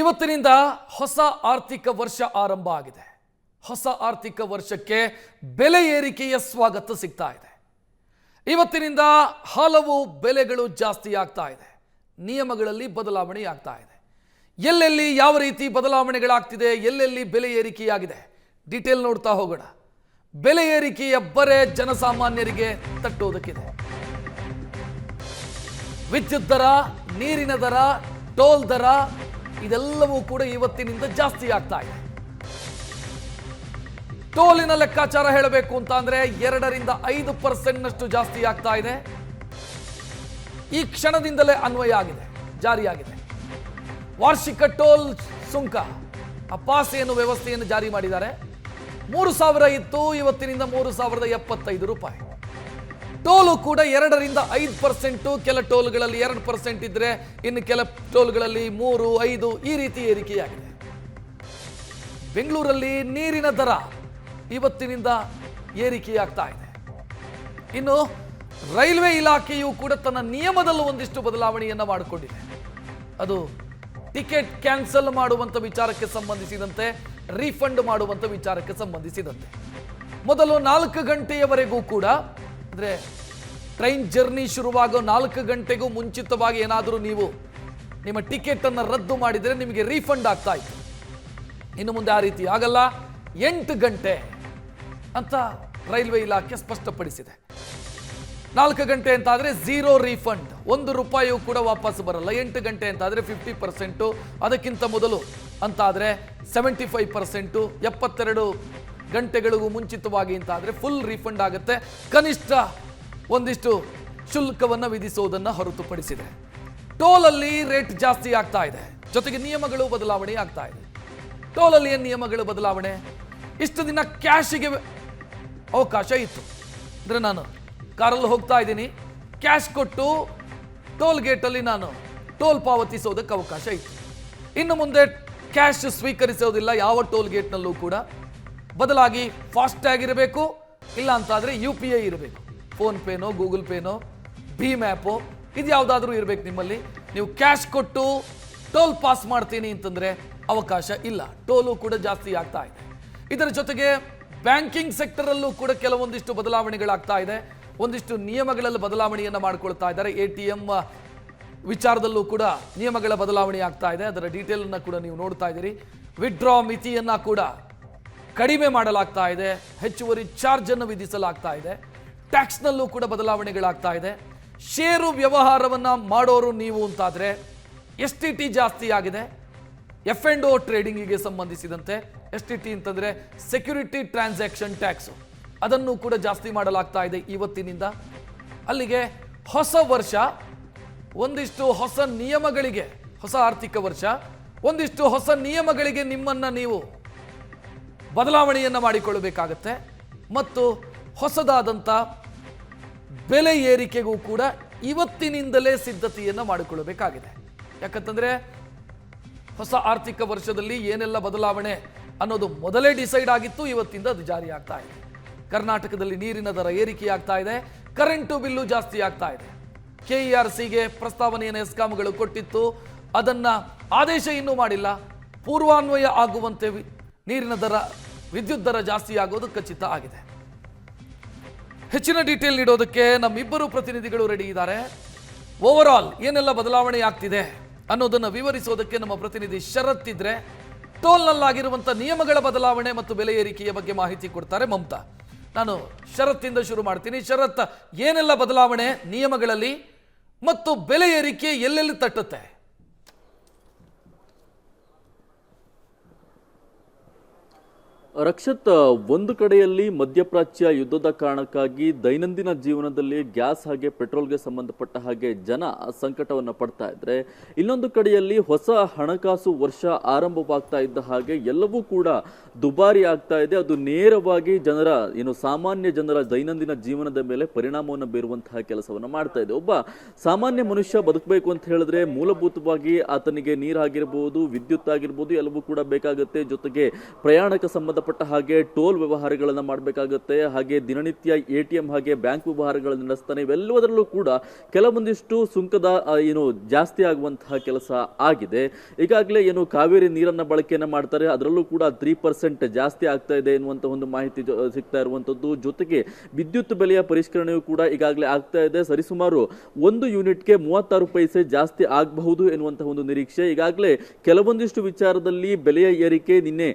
ಇವತ್ತಿನಿಂದ ಹೊಸ ಆರ್ಥಿಕ ವರ್ಷ ಆರಂಭ ಆಗಿದೆ. ಹೊಸ ಆರ್ಥಿಕ ವರ್ಷಕ್ಕೆ ಬೆಲೆ ಏರಿಕೆಯ ಸ್ವಾಗತ ಸಿಗ್ತಾ ಇದೆ. ಇವತ್ತಿನಿಂದ ಹಲವು ಬೆಲೆಗಳು ಜಾಸ್ತಿ ಆಗ್ತಾ ಇದೆ. ನಿಯಮಗಳಲ್ಲಿ ಬದಲಾವಣೆ ಆಗ್ತಾ ಇದೆ. ಎಲ್ಲೆಲ್ಲಿ ಯಾವ ರೀತಿ ಬದಲಾವಣೆಗಳಾಗ್ತಿದೆ, ಎಲ್ಲೆಲ್ಲಿ ಬೆಲೆ ಏರಿಕೆಯಾಗಿದೆ, ಡೀಟೇಲ್ ನೋಡ್ತಾ ಹೋಗೋಣ. ಬೆಲೆ ಏರಿಕೆಯ ಬರೆ ಜನಸಾಮಾನ್ಯರಿಗೆ ತಟ್ಟೋದಕ್ಕಿದೆ. ವಿದ್ಯುತ್ ದರ, ನೀರಿನ ದರ, ಟೋಲ್ ದರ ಇದೆಲ್ಲವೂ ಕೂಡ ಇವತ್ತಿನಿಂದ ಜಾಸ್ತಿ ಆಗ್ತಾ ಇದೆ. ಟೋಲಿನ ಲೆಕ್ಕಾಚಾರ ಹೇಳಬೇಕು ಅಂತ ಅಂದ್ರೆ 2-5% ಜಾಸ್ತಿ ಆಗ್ತಾ ಇದೆ. ಈ ಕ್ಷಣದಿಂದಲೇ ಅನ್ವಯ ಆಗಿದೆ, ಜಾರಿಯಾಗಿದೆ. ವಾರ್ಷಿಕ ಟೋಲ್ ಸುಂಕ ಪಾಸ್ ಏನು ವ್ಯವಸ್ಥೆಯನ್ನು ಜಾರಿ ಮಾಡಿದ್ದಾರೆ. 3,000 ಇತ್ತು, ಇವತ್ತಿನಿಂದ 3,075 ರೂಪಾಯಿ. ಟೋಲು ಕೂಡ 2-5%, ಕೆಲ ಟೋಲ್ಗಳಲ್ಲಿ 2% ಇದ್ರೆ ಇನ್ನು ಕೆಲ ಟೋಲ್ಗಳಲ್ಲಿ 3-5 ಈ ರೀತಿ ಏರಿಕೆಯಾಗಿದೆ. ಬೆಂಗಳೂರಲ್ಲಿ ನೀರಿನ ದರ ಇವತ್ತಿನಿಂದ ಏರಿಕೆಯಾಗ್ತಾ ಇದೆ. ಇನ್ನು ರೈಲ್ವೆ ಇಲಾಖೆಯು ಕೂಡ ತನ್ನ ನಿಯಮದಲ್ಲೂ ಒಂದಿಷ್ಟು ಬದಲಾವಣೆಯನ್ನ ಮಾಡಿಕೊಂಡಿದೆ. ಅದು ಟಿಕೆಟ್ ಕ್ಯಾನ್ಸಲ್ ಮಾಡುವಂತ ವಿಚಾರಕ್ಕೆ ಸಂಬಂಧಿಸಿದಂತೆ, ರೀಫಂಡ್ ಮಾಡುವಂತ ವಿಚಾರಕ್ಕೆ ಸಂಬಂಧಿಸಿದಂತೆ ಮೊದಲು 4 ಗಂಟೆಯವರೆಗೂ ಕೂಡ, ಅಂದ್ರೆ ಟ್ರೈನ್ ಜರ್ನಿ ಶುರುವಾಗೋ 4 ಗಂಟೆಗೂ ಮುಂಚಿತವಾಗಿ ಏನಾದರೂ ನೀವು ನಿಮ್ಮ ಟಿಕೆಟ್ ಅನ್ನು ರದ್ದು ಮಾಡಿದರೆ ನಿಮಗೆ ರೀಫಂಡ್ ಆಗ್ತಾ ಇತ್ತು. ಇನ್ನು ಮುಂದೆ ಆ ರೀತಿ ಆಗಲ್ಲ. 8 ಗಂಟೆ ಅಂತ ರೈಲ್ವೆ ಇಲಾಖೆ ಸ್ಪಷ್ಟಪಡಿಸಿದೆ. 4 ಗಂಟೆ ಅಂತ ಆದ್ರೆ ಝೀರೋ ರೀಫಂಡ್, 1 ರೂಪಾಯಿಯೂ ಕೂಡ ವಾಪಸ್ ಬರಲ್ಲ. 8 ಗಂಟೆ ಅಂತ ಆದ್ರೆ 50%, ಅದಕ್ಕಿಂತ ಮೊದಲು ಅಂತ ಆದ್ರೆ 75%, 72 ಗಂಟೆಗಳಿಗೂ ಮುಂಚಿತವಾಗಿ ಅಂತ ಆದ್ರೆ ಫುಲ್ ರೀಫಂಡ್ ಆಗುತ್ತೆ. ಕನಿಷ್ಠ ಒಂದಿಷ್ಟು ಶುಲ್ಕವನ್ನು ವಿಧಿಸೋದನ್ನ ಹೊರತುಪಡಿಸಿದೆ. ಟೋಲಲ್ಲಿ ರೇಟ್ ಜಾಸ್ತಿ ಆಗ್ತಾ ಇದೆ, ಜೊತೆಗೆ ನಿಯಮಗಳು ಬದಲಾವಣೆ ಆಗ್ತಾ ಇದೆ. ಟೋಲಲ್ಲಿ ಏನು ನಿಯಮಗಳು ಬದಲಾವಣೆ? ಇಷ್ಟು ದಿನ ಕ್ಯಾಶಿಗೆ ಅವಕಾಶ ಇತ್ತು. ಅಂದ್ರೆ ನಾನು ಕಾರಲ್ಲಿ ಹೋಗ್ತಾ ಇದ್ದೀನಿ, ಕ್ಯಾಶ್ ಕೊಟ್ಟು ಟೋಲ್ ಗೇಟಲ್ಲಿ ನಾನು ಟೋಲ್ ಪಾವತಿಸೋದಕ್ಕೆ ಅವಕಾಶ ಇತ್ತು. ಇನ್ನು ಮುಂದೆ ಕ್ಯಾಶ್ ಸ್ವೀಕರಿಸೋದಿಲ್ಲ ಯಾವ ಟೋಲ್ ಗೇಟ್ನಲ್ಲೂ ಕೂಡ. ಬದಲಾಗಿ ಫಾಸ್ಟ್ಯಾಗ್ ಇರಬೇಕು, ಇಲ್ಲ ಅಂತಾದರೆ UPI ಇರಬೇಕು. ಫೋನ್ ಪೇನೋ, ಗೂಗಲ್ ಪೇನೋ, ಭೀಮ್ ಆ್ಯಪೋ ಇದು ಯಾವುದಾದ್ರೂ ಇರಬೇಕು ನಿಮ್ಮಲ್ಲಿ. ನೀವು ಕ್ಯಾಶ್ ಕೊಟ್ಟು ಟೋಲ್ ಪಾಸ್ ಮಾಡ್ತೀನಿ ಅಂತಂದರೆ ಅವಕಾಶ ಇಲ್ಲ. ಟೋಲು ಕೂಡ ಜಾಸ್ತಿ ಆಗ್ತಾ ಇದೆ. ಇದರ ಜೊತೆಗೆ ಬ್ಯಾಂಕಿಂಗ್ ಸೆಕ್ಟರಲ್ಲೂ ಕೂಡ ಕೆಲವೊಂದಿಷ್ಟು ಬದಲಾವಣೆಗಳಾಗ್ತಾ ಇದೆ. ಒಂದಿಷ್ಟು ನಿಯಮಗಳಲ್ಲಿ ಬದಲಾವಣೆಯನ್ನು ಮಾಡಿಕೊಳ್ತಾ ಇದ್ದಾರೆ. ATM ವಿಚಾರದಲ್ಲೂ ಕೂಡ ನಿಯಮಗಳ ಬದಲಾವಣೆ ಆಗ್ತಾ ಇದೆ. ಅದರ ಡೀಟೇಲನ್ನು ಕೂಡ ನೀವು ನೋಡ್ತಾ ಇದ್ದೀರಿ. ವಿಡ್ರಾ ಮಿತಿಯನ್ನು ಕೂಡ ಕಡಿಮೆ ಮಾಡಲಾಗ್ತಾ ಇದೆ. ಹೆಚ್ಚುವರಿ ಚಾರ್ಜ್ ಅನ್ನು ವಿಧಿಸಲಾಗ್ತಾ ಇದೆ. ಟ್ಯಾಕ್ಸ್ನಲ್ಲೂ ಕೂಡ ಬದಲಾವಣೆಗಳಾಗ್ತಾ ಇದೆ. ಷೇರು ವ್ಯವಹಾರವನ್ನು ಮಾಡೋರು ನೀವು ಅಂತಾದರೆ STT ಜಾಸ್ತಿ ಆಗಿದೆ. F&O ಟ್ರೇಡಿಂಗಿಗೆ ಸಂಬಂಧಿಸಿದಂತೆ STT ಅಂತಂದರೆ ಸೆಕ್ಯೂರಿಟಿ ಟ್ರಾನ್ಸಾಕ್ಷನ್ ಟ್ಯಾಕ್ಸು, ಅದನ್ನು ಕೂಡ ಜಾಸ್ತಿ ಮಾಡಲಾಗ್ತಾ ಇದೆ ಇವತ್ತಿನಿಂದ. ಅಲ್ಲಿಗೆ ಹೊಸ ವರ್ಷ ಒಂದಿಷ್ಟು ಹೊಸ ನಿಯಮಗಳಿಗೆ, ಹೊಸ ಆರ್ಥಿಕ ವರ್ಷ ಒಂದಿಷ್ಟು ಹೊಸ ನಿಯಮಗಳಿಗೆ ನಿಮ್ಮನ್ನು ನೀವು ಬದಲಾವಣೆಯನ್ನು ಮಾಡಿಕೊಳ್ಳಬೇಕಾಗತ್ತೆ. ಮತ್ತು ಹೊಸದಾದಂಥ ಬೆಲೆ ಏರಿಕೆಗೂ ಕೂಡ ಇವತ್ತಿನಿಂದಲೇ ಸಿದ್ಧತೆಯನ್ನು ಮಾಡಿಕೊಳ್ಳಬೇಕಾಗಿದೆ. ಯಾಕಂತಂದರೆ ಹೊಸ ಆರ್ಥಿಕ ವರ್ಷದಲ್ಲಿ ಏನೆಲ್ಲ ಬದಲಾವಣೆ ಅನ್ನೋದು ಮೊದಲೇ ಡಿಸೈಡ್ ಆಗಿತ್ತು, ಇವತ್ತಿಂದ ಅದು ಜಾರಿ ಆಗ್ತಾ ಇದೆ. ಕರ್ನಾಟಕದಲ್ಲಿ ನೀರಿನ ದರ ಏರಿಕೆ ಆಗ್ತಾ ಇದೆ, ಕರೆಂಟು ಬಿಲ್ಲು ಜಾಸ್ತಿ ಆಗ್ತಾ ಇದೆ. KERCಗೆ ಪ್ರಸ್ತಾವನೆಯನ್ನು ಎಸ್ಕಾಂಗಳು ಕೊಟ್ಟಿತ್ತು, ಅದನ್ನ ಆದೇಶ ಇನ್ನೂ ಮಾಡಿಲ್ಲ. ಪೂರ್ವಾನ್ವಯ ಆಗುವಂತೆ ನೀರಿನ ದರ, ವಿದ್ಯುತ್ ದರ ಜಾಸ್ತಿ ಆಗೋದು ಖಚಿತ ಆಗಿದೆ. ಹೆಚ್ಚಿನ ಡೀಟೇಲ್ ನೀಡೋದಕ್ಕೆ ನಮ್ಮಿಬ್ಬರು ಪ್ರತಿನಿಧಿಗಳು ರೆಡಿ ಇದ್ದಾರೆ. ಓವರ್ ಆಲ್ ಏನೆಲ್ಲ ಬದಲಾವಣೆ ಆಗ್ತಿದೆ ಅನ್ನೋದನ್ನು ವಿವರಿಸೋದಕ್ಕೆ ನಮ್ಮ ಪ್ರತಿನಿಧಿ ಶರತ್ ಇದ್ರೆ, ಟೋಲ್ನಲ್ಲಾಗಿರುವಂಥ ನಿಯಮಗಳ ಬದಲಾವಣೆ ಮತ್ತು ಬೆಲೆ ಏರಿಕೆಯ ಬಗ್ಗೆ ಮಾಹಿತಿ ಕೊಡ್ತಾರೆ ಮಮತಾ. ನಾನು ಶರತ್ತಿಂದ ಶುರು ಮಾಡ್ತೀನಿ. ಶರತ್, ಏನೆಲ್ಲ ಬದಲಾವಣೆ ನಿಯಮಗಳಲ್ಲಿ ಮತ್ತು ಬೆಲೆ ಏರಿಕೆ ಎಲ್ಲೆಲ್ಲಿ ತಟ್ಟುತ್ತೆ? ರಕ್ಷತ್, ಒಂದು ಕಡೆಯಲ್ಲಿ ಮಧ್ಯಪ್ರಾಚ್ಯ ಯುದ್ಧದ ಕಾರಣಕ್ಕಾಗಿ ದೈನಂದಿನ ಜೀವನದಲ್ಲಿ ಗ್ಯಾಸ್ ಹಾಗೆ ಪೆಟ್ರೋಲ್ಗೆ ಸಂಬಂಧಪಟ್ಟ ಹಾಗೆ ಜನ ಸಂಕಟವನ್ನು ಪಡ್ತಾ ಇದ್ರೆ, ಇನ್ನೊಂದು ಕಡೆಯಲ್ಲಿ ಹೊಸ ಹಣಕಾಸು ವರ್ಷ ಆರಂಭವಾಗ್ತಾ ಇದ್ದ ಹಾಗೆ ಎಲ್ಲವೂ ಕೂಡ ದುಬಾರಿ ಆಗ್ತಾ ಇದೆ. ಅದು ನೇರವಾಗಿ ಸಾಮಾನ್ಯ ಜನರ ದೈನಂದಿನ ಜೀವನದ ಮೇಲೆ ಪರಿಣಾಮವನ್ನು ಬೀರುವಂತಹ ಕೆಲಸವನ್ನು ಮಾಡ್ತಾ ಇದೆ. ಒಬ್ಬ ಸಾಮಾನ್ಯ ಮನುಷ್ಯ ಬದುಕಬೇಕು ಅಂತ ಹೇಳಿದ್ರೆ ಮೂಲಭೂತವಾಗಿ ಆತನಿಗೆ ನೀರಾಗಿರ್ಬೋದು, ವಿದ್ಯುತ್ ಆಗಿರ್ಬೋದು, ಎಲ್ಲವೂ ಕೂಡ ಬೇಕಾಗುತ್ತೆ. ಜೊತೆಗೆ ಪ್ರಯಾಣಕ್ಕೆ ಸಂಬಂಧ ಸಂಬಂಧಪಟ್ಟ ಹಾಗೆ ಟೋಲ್ ವ್ಯವಹಾರಗಳನ್ನು ಮಾಡಬೇಕಾಗುತ್ತೆ, ಹಾಗೆ ದಿನನಿತ್ಯ ATM ಹಾಗೆ ಬ್ಯಾಂಕ್ ವ್ಯವಹಾರಗಳನ್ನು ನಡೆಸ್ತಾನೆ. ಇವೆಲ್ಲದರಲ್ಲೂ ಕೂಡ ಕೆಲವೊಂದಿಷ್ಟು ಸುಂಕದ ಜಾಸ್ತಿ ಆಗುವಂತಹ ಕೆಲಸ ಆಗಿದೆ. ಈಗಾಗಲೇ ಕಾವೇರಿ ನೀರನ್ನ ಬಳಕೆಯನ್ನ ಮಾಡ್ತಾರೆ, ಅದರಲ್ಲೂ ಕೂಡ 3% ಜಾಸ್ತಿ ಆಗ್ತಾ ಇದೆ ಎನ್ನುವಂತ ಒಂದು ಮಾಹಿತಿ ಸಿಗ್ತಾ ಇರುವಂತದ್ದು. ಜೊತೆಗೆ ವಿದ್ಯುತ್ ಬೆಲೆಯ ಪರಿಷ್ಕರಣೆಯೂ ಕೂಡ ಈಗಾಗಲೇ ಆಗ್ತಾ ಇದೆ. ಸರಿಸುಮಾರು 1 ಯೂನಿಟ್ಗೆ 36 ಪೈಸೆ ಜಾಸ್ತಿ ಆಗಬಹುದು ಎನ್ನುವಂತಹ ಒಂದು ನಿರೀಕ್ಷೆ. ಈಗಾಗಲೇ ಕೆಲವೊಂದಿಷ್ಟು ವಿಚಾರದಲ್ಲಿ ಬೆಲೆಯ ಏರಿಕೆ ನಿನ್ನೆ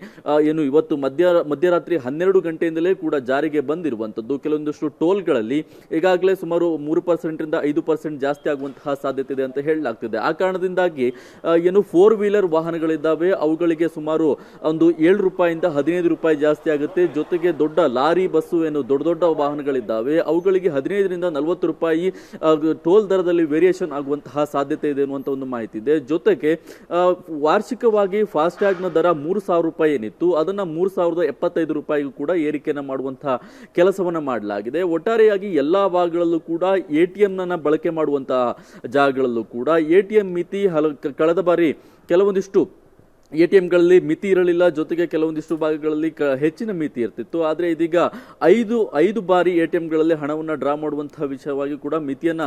ಇವತ್ತು ಮಧ್ಯರಾತ್ರಿ 12 ಗಂಟೆಯಿಂದಲೇ ಕೂಡ ಜಾರಿಗೆ ಬಂದಿರುವಂತದ್ದು. ಕೆಲವೊಂದಿಷ್ಟು ಟೋಲ್ಗಳಲ್ಲಿ ಈಗಾಗಲೇ ಸುಮಾರು 3% ರಿಂದ 5% ಜಾಸ್ತಿ ಆಗುವಂತಹ ಸಾಧ್ಯತೆ ಇದೆ ಅಂತ ಹೇಳಲಾಗ್ತಿದೆ. ಆ ಕಾರಣದಿಂದಾಗಿ 4 ವೀಲರ್ ವಾಹನಗಳಿದ್ದಾವೆ, ಅವುಗಳಿಗೆ ಸುಮಾರು ಒಂದು 7 ರೂಪಾಯಿಂದ 15 ರೂಪಾಯಿ ಜಾಸ್ತಿ ಆಗುತ್ತೆ. ಜೊತೆಗೆ ದೊಡ್ಡ ಲಾರಿ, ಬಸ್ಸು ದೊಡ್ಡ ವಾಹನಗಳಿದ್ದಾವೆ, ಅವುಗಳಿಗೆ 15 ರಿಂದ 40 ರೂಪಾಯಿ ಟೋಲ್ ದರದಲ್ಲಿ ವೇರಿಯೇಷನ್ ಆಗುವಂತಹ ಸಾಧ್ಯತೆ ಇದೆ ಅನ್ನುವಂತ ಒಂದು ಮಾಹಿತಿ ಇದೆ. ಜೊತೆಗೆ ವಾರ್ಷಿಕವಾಗಿ ಫಾಸ್ಟ್ಯಾಗ್ ನ ದರ 3,000 ರೂಪಾಯಿ ಏನಿತ್ತು ಅದನ್ನ 3,075 ರೂಪಾಯಿಗೂ ಕೂಡ ಏರಿಕೆಯನ್ನ ಮಾಡುವಂತಹ ಕೆಲಸವನ್ನ ಮಾಡಲಾಗಿದೆ. ಒಟ್ಟಾರೆಯಾಗಿ ಎಲ್ಲಾ ಭಾಗಗಳಲ್ಲೂ ಕೂಡ ATM ಬಳಕೆ ಮಾಡುವಂತಹ ಜಾಗಗಳಲ್ಲೂ ಕೂಡ ATM ಮಿತಿ ಕಳೆದ ಬಾರಿ ಕೆಲವೊಂದಿಷ್ಟು ATMಗಳಲ್ಲಿ ಮಿತಿ ಇರಲಿಲ್ಲ, ಜೊತೆಗೆ ಕೆಲವೊಂದಿಷ್ಟು ಭಾಗಗಳಲ್ಲಿ ಹೆಚ್ಚಿನ ಮಿತಿ ಇರ್ತಿತ್ತು. ಆದರೆ ಇದೀಗ 5 ಬಾರಿ ATMಗಳಲ್ಲಿ ಹಣವನ್ನು ಡ್ರಾ ಮಾಡುವಂತಹ ವಿಷಯವಾಗಿ ಕೂಡ ಮಿತಿಯನ್ನ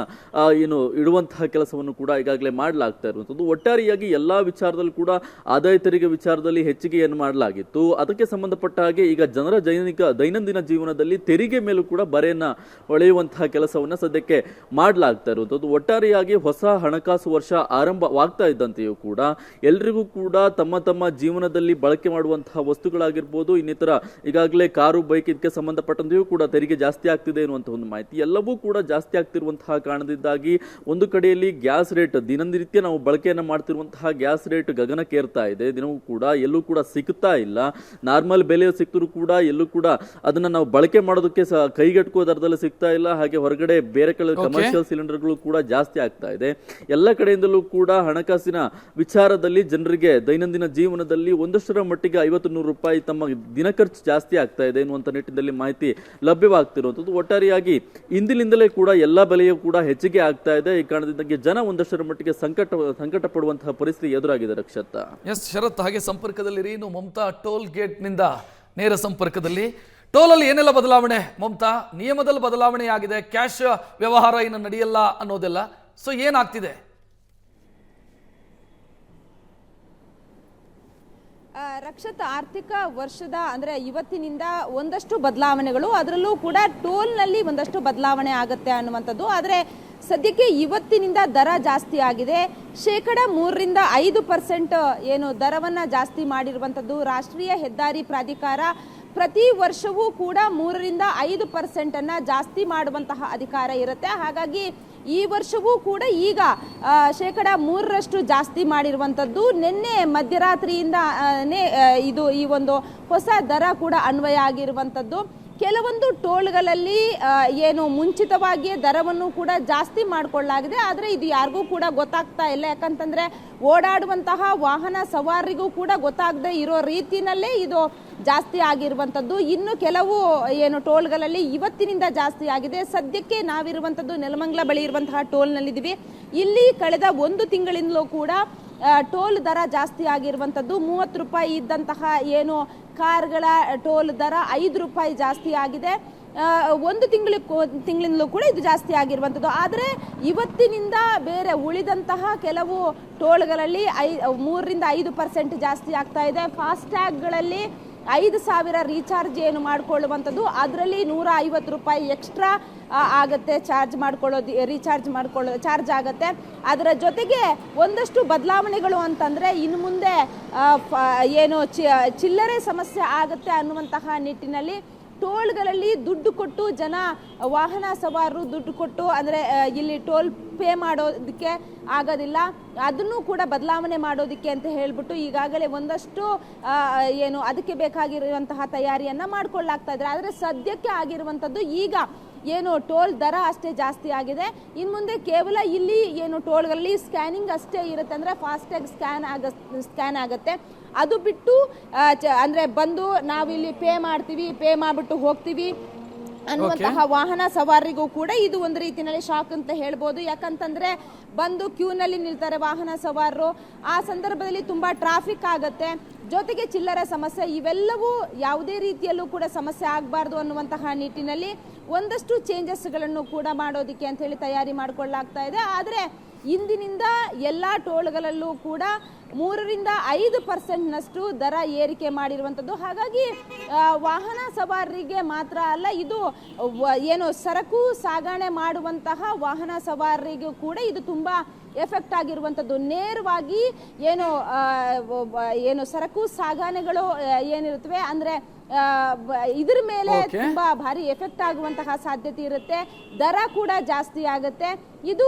ಇಡುವಂತಹ ಕೆಲಸವನ್ನು ಕೂಡ ಈಗಾಗಲೇ ಮಾಡಲಾಗ್ತಾ ಇರುವಂಥದ್ದು. ಒಟ್ಟಾರೆಯಾಗಿ ಎಲ್ಲಾ ವಿಚಾರದಲ್ಲೂ ಕೂಡ ಆದಾಯ ತೆರಿಗೆ ವಿಚಾರದಲ್ಲಿ ಹೆಚ್ಚಿಗೆಯನ್ನು ಮಾಡಲಾಗಿತ್ತು. ಅದಕ್ಕೆ ಸಂಬಂಧಪಟ್ಟ ಹಾಗೆ ಈಗ ಜನರ ದೈನಂದಿನ ಜೀವನದಲ್ಲಿ ತೆರಿಗೆ ಮೇಲೂ ಕೂಡ ಬರೆಯನ್ನ ಹೊಳೆಯುವಂತಹ ಕೆಲಸವನ್ನ ಸದ್ಯಕ್ಕೆ ಮಾಡಲಾಗ್ತಾ ಇರುವಂಥದ್ದು. ಒಟ್ಟಾರೆಯಾಗಿ ಹೊಸ ಹಣಕಾಸು ವರ್ಷ ಆರಂಭವಾಗ್ತಾ ಇದ್ದಂತೆಯೂ ಕೂಡ ಎಲ್ರಿಗೂ ಕೂಡ ತಮ್ಮ ಜೀವನದಲ್ಲಿ ಬಳಕೆ ಮಾಡುವಂತಹ ವಸ್ತುಗಳಾಗಿರ್ಬೋದು, ಇನ್ನಿತರ ಈಗಾಗಲೇ ಕಾರು, ಬೈಕ್ ಇದಕ್ಕೆ ಸಂಬಂಧಪಟ್ಟಂತೆಯೂ ಕೂಡ ತೆರಿಗೆ ಜಾಸ್ತಿ ಆಗ್ತಿದೆ ಎನ್ನುವಂತಹ ಒಂದು ಮಾಹಿತಿ ಎಲ್ಲವೂ ಕೂಡ ಜಾಸ್ತಿ ಆಗ್ತಿರುವಂತಹ ಕಾರಣದಿಂದಾಗಿ ಒಂದು ಕಡೆಯಲ್ಲಿ ಗ್ಯಾಸ್ ರೇಟ್ ದಿನನಿತ್ಯ ನಾವು ಬಳಕೆಯನ್ನ ಮಾಡ್ತಿರುವಂತಹ ಗ್ಯಾಸ್ ರೇಟ್ ಗಗನಕ್ಕೇರ್ತಾ ಇದೆ. ದಿನವೂ ಕೂಡ ಎಲ್ಲೂ ಕೂಡ ಸಿಗ್ತಾ ಇಲ್ಲ. ನಾರ್ಮಲ್ ಬೆಲೆ ಸಿಕ್ತರೂ ಕೂಡ ಎಲ್ಲೂ ಕೂಡ ಅದನ್ನ ನಾವು ಬಳಕೆ ಮಾಡೋದಕ್ಕೆ ಕೈಗೆಟುಕುವ ದರದಲ್ಲಿ ಸಿಗ್ತಾ ಇಲ್ಲ. ಹಾಗೆ ಹೊರಗಡೆ ಬೇರೆ ಕಡೆ ಕಮರ್ಷಿಯಲ್ ಸಿಲಿಂಡರ್ಗಳು ಕೂಡ ಜಾಸ್ತಿ ಆಗ್ತಾ ಇದೆ. ಎಲ್ಲ ಕಡೆಯಿಂದಲೂ ಕೂಡ ಹಣಕಾಸಿನ ವಿಚಾರದಲ್ಲಿ ಜನರಿಗೆ ದೈನಂದಿನ ಜೀವನದಲ್ಲಿ ಒಂದಷ್ಟರ ಮಟ್ಟಿಗೆ 50-100 ರೂಪಾಯಿ ತಮ್ಮ ದಿನ ಖರ್ಚು ಜಾಸ್ತಿ ಆಗ್ತಾ ಇದೆ ಎನ್ನುವಂತ ನಿಟ್ಟಿನಲ್ಲಿ ಮಾಹಿತಿ ಲಭ್ಯವಾಗ್ತಿರುವಂತದ್ದು. ಒಟ್ಟಾರೆಯಾಗಿ ಕೂಡ ಎಲ್ಲಾ ಬೆಲೆಯೂ ಕೂಡ ಹೆಚ್ಚಿಗೆ ಆಗ್ತಾ ಇದೆ. ಈ ಕಾರಣದಿಂದಾಗಿ ಜನ ಒಂದಷ್ಟರ ಮಟ್ಟಿಗೆ ಸಂಕಟ ಪಡುವಂತಹ ಪರಿಸ್ಥಿತಿ ಎದುರಾಗಿದೆ. ರಕ್ಷತ್ ಶರತ್ ಹಾಗೆ ಸಂಪರ್ಕದಲ್ಲಿ ಇನ್ನು ಮಮತಾ ಟೋಲ್ ಗೇಟ್ ನಿಂದ ನೇರ ಸಂಪರ್ಕದಲ್ಲಿ. ಟೋಲ್ ಅಲ್ಲಿ ಏನೆಲ್ಲ ಬದಲಾವಣೆ ಮಮತಾ? ನಿಯಮದಲ್ಲಿ ಬದಲಾವಣೆ ಆಗಿದೆ, ಕ್ಯಾಶ್ ವ್ಯವಹಾರ ಇನ್ನು ನಡೆಯಲ್ಲ ಅನ್ನೋದೆಲ್ಲ. ಸೊ ಏನಾಗ್ತಿದೆ? ರಕ್ಷತ್, ಆರ್ಥಿಕ ವರ್ಷದ ಅಂದ್ರೆ ಇವತ್ತಿನಿಂದ ಒಂದಷ್ಟು ಬದಲಾವಣೆಗಳು, ಅದರಲ್ಲೂ ಕೂಡ ಟೋಲ್ನಲ್ಲಿ ಒಂದಷ್ಟು ಬದಲಾವಣೆ ಆಗುತ್ತೆ ಅನ್ನುವಂಥದ್ದು. ಆದರೆ ಸದ್ಯಕ್ಕೆ ಇವತ್ತಿನಿಂದ ದರ ಜಾಸ್ತಿ ಆಗಿದೆ. 3% ರಿಂದ 5% ಏನು ದರವನ್ನು ಜಾಸ್ತಿ ಮಾಡಿರುವಂಥದ್ದು. ರಾಷ್ಟ್ರೀಯ ಹೆದ್ದಾರಿ ಪ್ರಾಧಿಕಾರ ಪ್ರತಿ ವರ್ಷವೂ ಕೂಡ 3% ರಿಂದ 5% ಜಾಸ್ತಿ ಮಾಡುವಂತಹ ಅಧಿಕಾರ ಇರುತ್ತೆ. ಹಾಗಾಗಿ ಈ ವರ್ಷವೂ ಕೂಡ ಈಗ 3% ಜಾಸ್ತಿ ಮಾಡಿರುವಂಥದ್ದು. ನಿನ್ನೆ ಮಧ್ಯರಾತ್ರಿಯಿಂದ ಈ ಒಂದು ಹೊಸ ದರ ಕೂಡ ಅನ್ವಯ ಆಗಿರುವಂಥದ್ದು. ಕೆಲವೊಂದು ಟೋಲ್ಗಳಲ್ಲಿ ಏನು ಮುಂಚಿತವಾಗಿಯೇ ದರವನ್ನು ಕೂಡ ಜಾಸ್ತಿ ಮಾಡಿಕೊಳ್ಳಲಾಗಿದೆ. ಆದರೆ ಇದು ಯಾರಿಗೂ ಕೂಡ ಗೊತ್ತಾಗ್ತಾ ಇಲ್ಲ. ಯಾಕಂತಂದರೆ ಓಡಾಡುವಂತಹ ವಾಹನ ಸವಾರರಿಗೂ ಕೂಡ ಗೊತ್ತಾಗದೆ ಇರೋ ರೀತಿಯಲ್ಲೇ ಇದು ಜಾಸ್ತಿ ಆಗಿರುವಂಥದ್ದು. ಇನ್ನು ಕೆಲವು ಏನು ಟೋಲ್ಗಳಲ್ಲಿ ಇವತ್ತಿನಿಂದ ಜಾಸ್ತಿ ಆಗಿದೆ. ಸದ್ಯಕ್ಕೆ ನಾವಿರುವಂಥದ್ದು ನೆಲಮಂಗಲ ಬಳಿ ಇರುವಂತಹ ಟೋಲ್ನಲ್ಲಿದ್ದೀವಿ. ಇಲ್ಲಿ ಕಳೆದ 1 ತಿಂಗಳಿಂದಲೂ ಕೂಡ ಟೋಲ್ ದರ ಜಾಸ್ತಿ ಆಗಿರುವಂಥದ್ದು. 30 ರೂಪಾಯಿ ಇದ್ದಂತಹ ಏನು ಕಾರ್ಗಳ ಟೋಲ್ ದರ 5 ರೂಪಾಯಿ ಜಾಸ್ತಿ ಆಗಿದೆ. 1 ತಿಂಗಳಿಂದಲೂ ಕೂಡ ಇದು ಜಾಸ್ತಿ ಆಗಿರುವಂಥದ್ದು. ಆದರೆ ಇವತ್ತಿನಿಂದ ಬೇರೆ ಉಳಿದಂತಹ ಕೆಲವು ಟೋಲ್ಗಳಲ್ಲಿ 3% ರಿಂದ 5% ಜಾಸ್ತಿ ಆಗ್ತಾ ಇದೆ. ಫಾಸ್ಟ್ಯಾಗ್ಗಳಲ್ಲಿ 5,000 ರೀಚಾರ್ಜ್ ಏನು ಮಾಡಿಕೊಳ್ಳುವಂಥದ್ದು, ಅದರಲ್ಲಿ 150 ರೂಪಾಯಿ ಎಕ್ಸ್ಟ್ರಾ ಆಗುತ್ತೆ ಚಾರ್ಜ್ ಆಗುತ್ತೆ. ಅದರ ಜೊತೆಗೆ ಒಂದಷ್ಟು ಬದಲಾವಣೆಗಳು ಅಂತಂದರೆ ಇನ್ನು ಮುಂದೆ ಏನು ಚಿಲ್ಲರೆ ಸಮಸ್ಯೆ ಆಗುತ್ತೆ ಅನ್ನುವಂತಹ ನಿಟ್ಟಿನಲ್ಲಿ ಟೋಲ್ಗಳಲ್ಲಿ ದುಡ್ಡು ಕೊಟ್ಟು ವಾಹನ ಸವಾರರು ದುಡ್ಡು ಕೊಟ್ಟು ಅಂದರೆ ಇಲ್ಲಿ ಟೋಲ್ ಪೇ ಮಾಡೋದಕ್ಕೆ ಆಗೋದಿಲ್ಲ. ಅದನ್ನು ಕೂಡ ಬದಲಾವಣೆ ಮಾಡೋದಕ್ಕೆ ಅಂತ ಹೇಳ್ಬಿಟ್ಟು ಈಗಾಗಲೇ ಒಂದಷ್ಟು ಏನು ಅದಕ್ಕೆ ಬೇಕಾಗಿರುವಂತಹ ತಯಾರಿಯನ್ನು ಮಾಡಿಕೊಳ್ಳಾಗ್ತಾ ಇದ್ದಾರೆ. ಆದರೆ ಸದ್ಯಕ್ಕೆ ಆಗಿರುವಂಥದ್ದು ಈಗ ಏನು ಟೋಲ್ ದರ ಅಷ್ಟೇ ಜಾಸ್ತಿ ಆಗಿದೆ. ಇನ್ನು ಮುಂದೆ ಕೇವಲ ಇಲ್ಲಿ ಏನು ಟೋಲ್ಗಳಲ್ಲಿ ಸ್ಕ್ಯಾನಿಂಗ್ ಅಷ್ಟೇ ಇರುತ್ತೆ. ಅಂದರೆ ಫಾಸ್ಟ್ಯಾಗ್ ಸ್ಕ್ಯಾನ್ ಆಗುತ್ತೆ. ಅದು ಬಿಟ್ಟು ಅಂದರೆ ಬಂದು ನಾವಿಲ್ಲಿ ಪೇ ಮಾಡ್ತೀವಿ, ಪೇ ಮಾಡಿಬಿಟ್ಟು ಹೋಗ್ತೀವಿ ಅನ್ನುವಂತಹ ವಾಹನ ಸವಾರರಿಗೂ ಕೂಡ ಇದು ಒಂದು ರೀತಿಯಲ್ಲಿ ಶಾಕ್ ಅಂತ ಹೇಳ್ಬೋದು. ಯಾಕಂತಂದ್ರೆ ಬಂದು ಕ್ಯೂನಲ್ಲಿ ನಿಲ್ತಾರೆ ವಾಹನ ಸವಾರರು, ಆ ಸಂದರ್ಭದಲ್ಲಿ ತುಂಬಾ ಟ್ರಾಫಿಕ್ ಆಗತ್ತೆ, ಜೊತೆಗೆ ಚಿಲ್ಲರೆ ಸಮಸ್ಯೆ, ಇವೆಲ್ಲವೂ ಯಾವುದೇ ರೀತಿಯಲ್ಲೂ ಕೂಡ ಸಮಸ್ಯೆ ಆಗಬಾರ್ದು ಅನ್ನುವಂತಹ ನಿಟ್ಟಿನಲ್ಲಿ ಒಂದಷ್ಟು ಚೇಂಜಸ್ಗಳನ್ನು ಕೂಡ ಮಾಡೋದಕ್ಕೆ ಅಂತ ಹೇಳಿ ತಯಾರಿ ಮಾಡಿಕೊಳ್ಳಲಾಗ್ತಾ ಇದೆ. ಆದರೆ ಇಂದಿನಿಂದ ಎಲ್ಲ ಟೋಲ್ಗಳಲ್ಲೂ ಕೂಡ 3-5% ದರ ಏರಿಕೆ ಮಾಡಿರುವಂಥದ್ದು. ಹಾಗಾಗಿ ವಾಹನ ಸವಾರರಿಗೆ ಮಾತ್ರ ಅಲ್ಲ, ಇದು ಏನು ಸರಕು ಸಾಗಣೆ ಮಾಡುವಂತಹ ವಾಹನ ಸವಾರರಿಗೂ ಕೂಡ ಇದು ತುಂಬ ಎಫೆಕ್ಟ್ ಆಗಿರುವಂಥದ್ದು. ನೇರವಾಗಿ ಏನು ಸರಕು ಸಾಗಣೆಗಳು ಏನಿರುತ್ತವೆ ಅಂದರೆ ಇದ್ರ ಮೇಲೆ ತುಂಬಾ ಭಾರಿ ಎಫೆಕ್ಟ್ ಆಗುವಂತಹ ಸಾಧ್ಯತೆ ಇರುತ್ತೆ. ದರ ಕೂಡ ಜಾಸ್ತಿ ಆಗುತ್ತೆ. ಇದು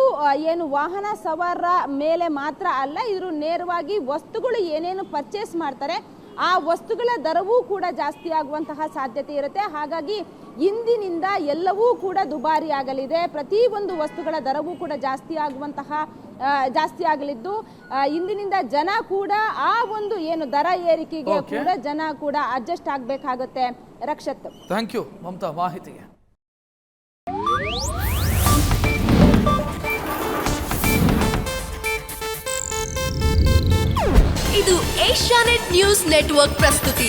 ಏನು ವಾಹನ ಸವಾರರ ಮೇಲೆ ಮಾತ್ರ ಅಲ್ಲ, ಇದ್ರ ನೇರವಾಗಿ ವಸ್ತುಗಳು ಏನೇನು ಪರ್ಚೇಸ್ ಮಾಡ್ತಾರೆ ಆ ವಸ್ತುಗಳ ದರವೂ ಕೂಡ ಜಾಸ್ತಿ ಆಗುವಂತಹ ಸಾಧ್ಯತೆ ಇರುತ್ತೆ. ಹಾಗಾಗಿ ಇಂದಿನಿಂದ ಎಲ್ಲವೂ ಕೂಡ ದುಬಾರಿ ಆಗಲಿದೆ. ಪ್ರತಿ ಒಂದು ವಸ್ತುಗಳ ದರವೂ ಕೂಡ ಜಾಸ್ತಿ ಆಗಲಿದ್ದು ಇಂದಿನಿಂದ ಜನ ಕೂಡ ಆ ಒಂದು ಏನು ದರ ಏರಿಕೆಗೆ ಕೂಡ ಜನ ಕೂಡ ಅಡ್ಜಸ್ಟ್ ಆಗಬೇಕಾಗುತ್ತೆ. ರಕ್ಷತ್, ಥ್ಯಾಂಕ್ ಯು ಮಮತಾ ಮಾಹಿತಿಗೆ. ಇದು ಏಷ್ಯಾನೆಟ್ ನ್ಯೂಸ್ ನೆಟ್ವರ್ಕ್ ಪ್ರಸ್ತುತಿ.